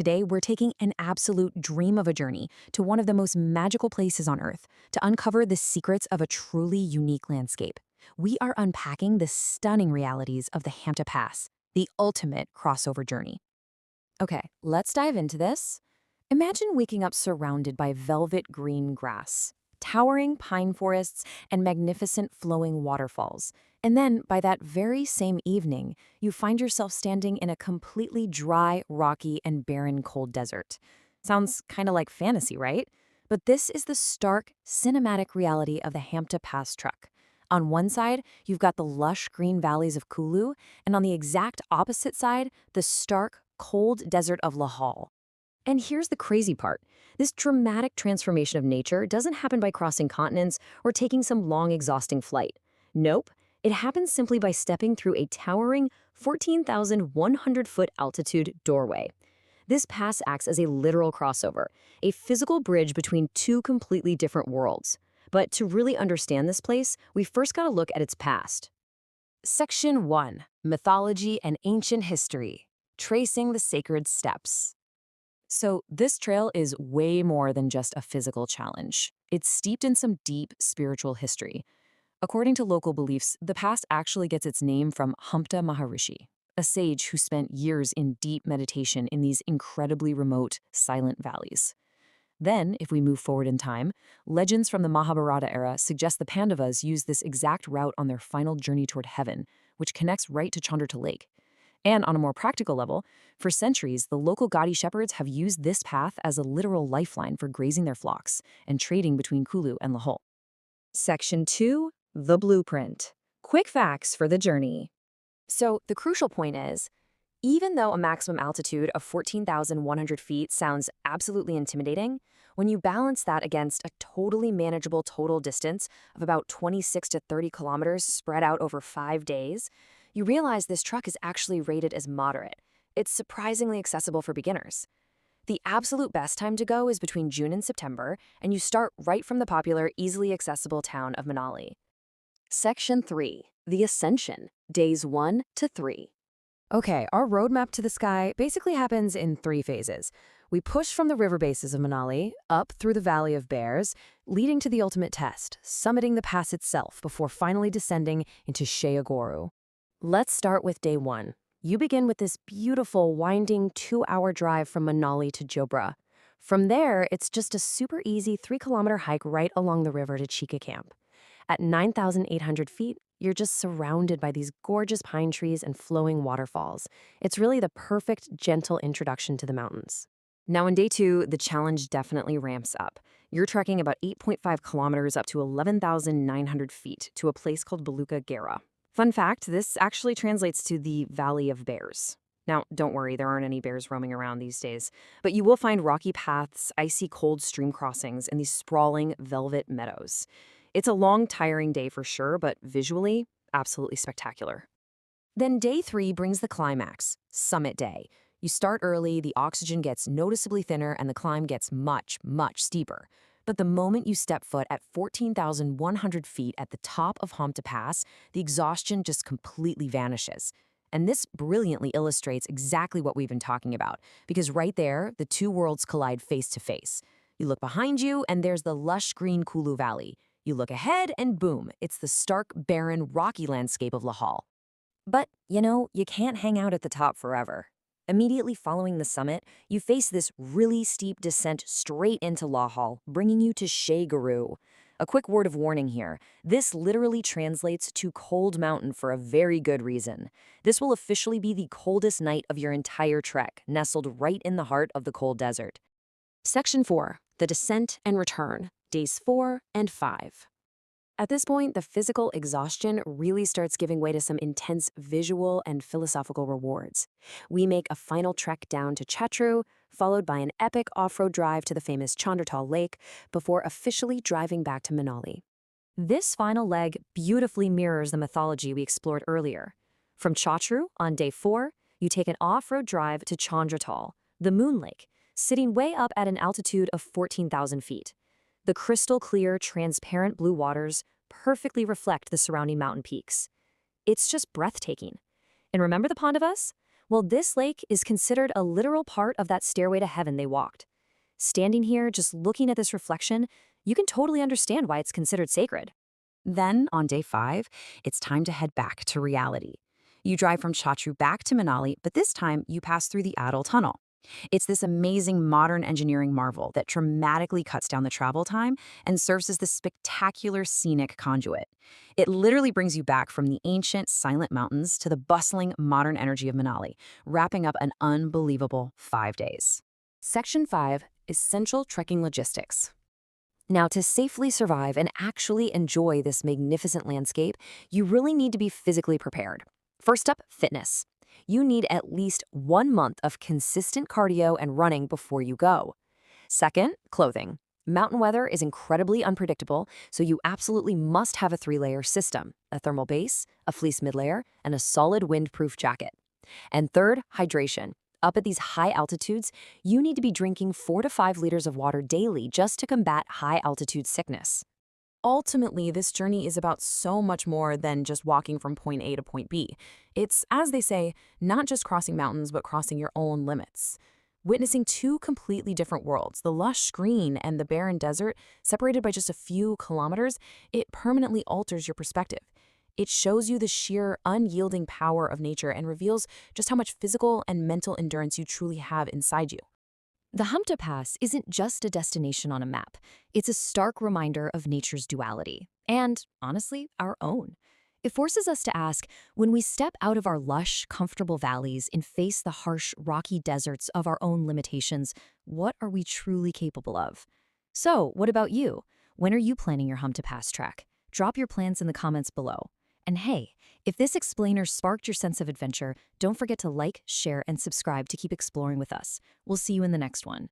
Today, we're taking an absolute dream of a journey to one of the most magical places on Earth to uncover the secrets of a truly unique landscape. We are unpacking the stunning realities of the Hampta Pass, the ultimate crossover journey. Okay, let's dive into this. Imagine waking up surrounded by velvet green grass, towering pine forests, and magnificent flowing waterfalls. And then, by that very same evening, you find yourself standing in a completely dry, rocky, and barren cold desert. Sounds kind of like fantasy, right? But this is the stark, cinematic reality of the Hampta Pass trek. On one side, you've got the lush green valleys of Kulu, and on the exact opposite side, the stark, cold desert of Lahore. And here's the crazy part. This dramatic transformation of nature doesn't happen by crossing continents or taking some long, exhausting flight. Nope, it happens simply by stepping through a towering 14,100-foot altitude doorway. This pass acts as a literal crossover, a physical bridge between two completely different worlds. But to really understand this place, we first got to look at its past. Section 1. Mythology and Ancient History. Tracing the Sacred Steps. So this trail is way more than just a physical challenge. It's steeped in some deep spiritual history. According to local beliefs, the pass actually gets its name from Hampta Maharishi, a sage who spent years in deep meditation in these incredibly remote, silent valleys. Then, if we move forward in time, legends from the Mahabharata era suggest the Pandavas used this exact route on their final journey toward heaven, which connects right to Chandrita Lake. And on a more practical level, for centuries, the local Gaudy shepherds have used this path as a literal lifeline for grazing their flocks and trading between Kulu and Lahore. Section 2. The Blueprint. Quick facts for the journey. So the crucial point is, even though a maximum altitude of 14,100 feet sounds absolutely intimidating, when you balance that against a totally manageable total distance of about 26 to 30 kilometers spread out over 5 days, you realize this trek is actually rated as moderate. It's surprisingly accessible for beginners. The absolute best time to go is between June and September, and you start right from the popular, easily accessible town of Manali. Section 3. The Ascension, Days 1 to 3. Okay, our roadmap to the sky basically happens in 3 phases. We push from the river bases of Manali, up through the Valley of Bears, leading to the ultimate test, summiting the pass itself before finally descending into Shayaguru. Let's start with day 1. You begin with this beautiful, winding 2-hour drive from Manali to Jobra. From there, it's just a super easy 3-kilometer hike right along the river to Chika Camp. At 9,800 feet, you're just surrounded by these gorgeous pine trees and flowing waterfalls. It's really the perfect, gentle introduction to the mountains. Now on day 2, the challenge definitely ramps up. You're trekking about 8.5 kilometers up to 11,900 feet to a place called Baluka Gera. Fun fact, this actually translates to the Valley of Bears. Now, don't worry, there aren't any bears roaming around these days, but you will find rocky paths, icy cold stream crossings, and these sprawling velvet meadows. It's a long, tiring day for sure, but visually, absolutely spectacular. Then day 3 brings the climax, summit day. You start early, the oxygen gets noticeably thinner, and the climb gets much, much steeper. But the moment you step foot at 14,100 feet at the top of Hampta Pass, the exhaustion just completely vanishes. And this brilliantly illustrates exactly what we've been talking about, because right there, the two worlds collide face to face. You look behind you, and there's the lush green Kulu Valley. You look ahead, and boom, it's the stark, barren, rocky landscape of Lahore. But, you can't hang out at the top forever. Immediately following the summit, you face this really steep descent straight into Lahore, bringing you to Shea Guru. A quick word of warning here. This literally translates to cold mountain for a very good reason. This will officially be the coldest night of your entire trek, nestled right in the heart of the cold desert. Section 4. The Descent and Return, Days 4 and 5. At this point, the physical exhaustion really starts giving way to some intense visual and philosophical rewards. We make a final trek down to Chatru, followed by an epic off-road drive to the famous Chandrita Lake, before officially driving back to Manali. This final leg beautifully mirrors the mythology we explored earlier. From Chatru, on day 4, you take an off-road drive to Chandrita, the Moon Lake, sitting way up at an altitude of 14,000 feet. The crystal-clear, transparent blue waters perfectly reflect the surrounding mountain peaks. It's just breathtaking. And remember the Pandavas? Well, this lake is considered a literal part of that stairway to heaven they walked. Standing here, just looking at this reflection, you can totally understand why it's considered sacred. Then, on day 5, it's time to head back to reality. You drive from Chhatru back to Manali, but this time you pass through the Adel Tunnel. It's this amazing modern engineering marvel that dramatically cuts down the travel time and serves as this spectacular scenic conduit. It literally brings you back from the ancient, silent mountains to the bustling, modern energy of Manali, wrapping up an unbelievable 5 days. Section 5, Essential Trekking Logistics. Now, to safely survive and actually enjoy this magnificent landscape, you really need to be physically prepared. First up, fitness. You need at least 1 month of consistent cardio and running before you go. Second, clothing. Mountain weather is incredibly unpredictable, so you absolutely must have a 3-layer system: a thermal base, a fleece midlayer, and a solid windproof jacket. And third, hydration. Up at these high altitudes, you need to be drinking 4 to 5 liters of water daily just to combat high-altitude sickness. Ultimately, this journey is about so much more than just walking from point A to point B. It's, as they say, not just crossing mountains, but crossing your own limits. Witnessing 2 completely different worlds, the lush green and the barren desert, separated by just a few kilometers, it permanently alters your perspective. It shows you the sheer, unyielding power of nature and reveals just how much physical and mental endurance you truly have inside you. The Hampta Pass isn't just a destination on a map. It's a stark reminder of nature's duality, and, honestly, our own. It forces us to ask, when we step out of our lush, comfortable valleys and face the harsh, rocky deserts of our own limitations, what are we truly capable of? So, what about you? When are you planning your Hampta Pass trek? Drop your plans in the comments below. And hey, if this explainer sparked your sense of adventure, don't forget to like, share, and subscribe to keep exploring with us. We'll see you in the next one.